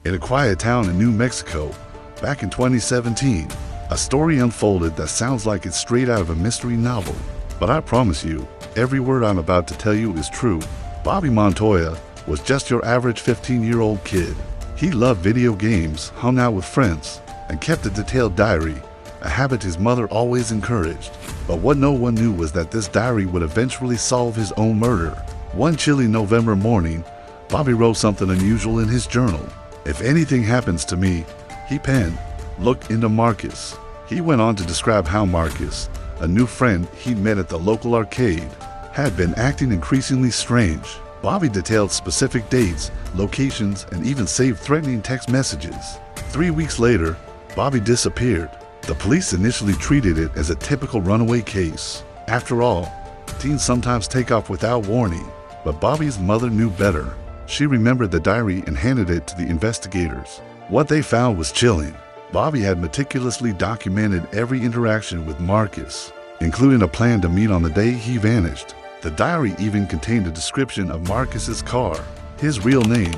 In a quiet town in New Mexico, back in 2017, a story unfolded that sounds like it's straight out of a mystery novel. But I promise you, every word I'm about to tell you is true. Bobby Montoya was just your average 15-year-old kid. He loved video games, hung out with friends, and kept a detailed diary, a habit his mother always encouraged. But what no one knew was that this diary would eventually solve his own murder. One chilly November morning, Bobby wrote something unusual in his journal. "If anything happens to me," he penned, "look into Marcus." He went on to describe how Marcus, a new friend he'd met at the local arcade, had been acting increasingly strange. Bobby detailed specific dates, locations, and even saved threatening text messages. 3 weeks later, Bobby disappeared. The police initially treated it as a typical runaway case. After all, teens sometimes take off without warning, but Bobby's mother knew better. She remembered the diary and handed it to the investigators. What they found was chilling. Bobby had meticulously documented every interaction with Marcus, including a plan to meet on the day he vanished. The diary even contained a description of Marcus's car, his real name,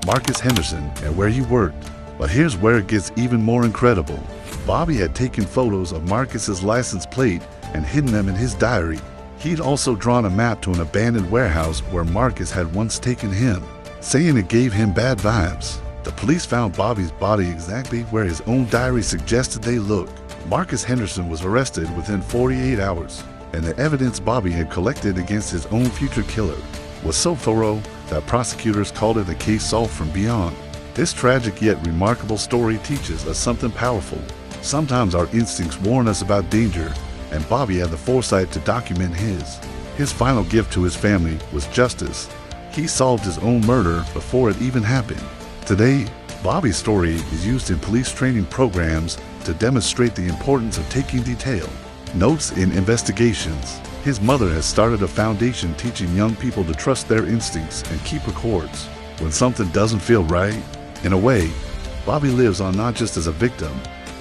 Marcus Henderson, and where he worked. But here's where it gets even more incredible. Bobby had taken photos of Marcus's license plate and hidden them in his diary. He'd also drawn a map to an abandoned warehouse where Marcus had once taken him, saying it gave him bad vibes. The police found Bobby's body exactly where his own diary suggested they look. Marcus Henderson was arrested within 48 hours, and the evidence Bobby had collected against his own future killer was so thorough that prosecutors called it a case solved from beyond. This tragic yet remarkable story teaches us something powerful. Sometimes our instincts warn us about danger, and Bobby had the foresight to document his. His final gift to his family was justice. He solved his own murder before it even happened. Today, Bobby's story is used in police training programs to demonstrate the importance of taking detail. Notes in investigations. His mother has started a foundation teaching young people to trust their instincts and keep records when something doesn't feel right. In a way, Bobby lives on not just as a victim,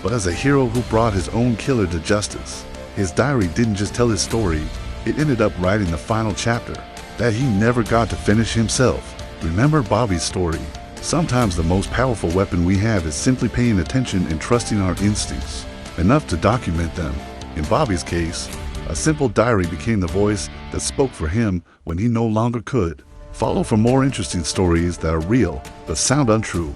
but as a hero who brought his own killer to justice. His diary didn't just tell his story, it ended up writing the final chapter that he never got to finish himself. Remember Bobby's story. Sometimes the most powerful weapon we have is simply paying attention and trusting our instincts, enough to document them. In Bobby's case, a simple diary became the voice that spoke for him when he no longer could. Follow for more interesting stories that are real but sound untrue.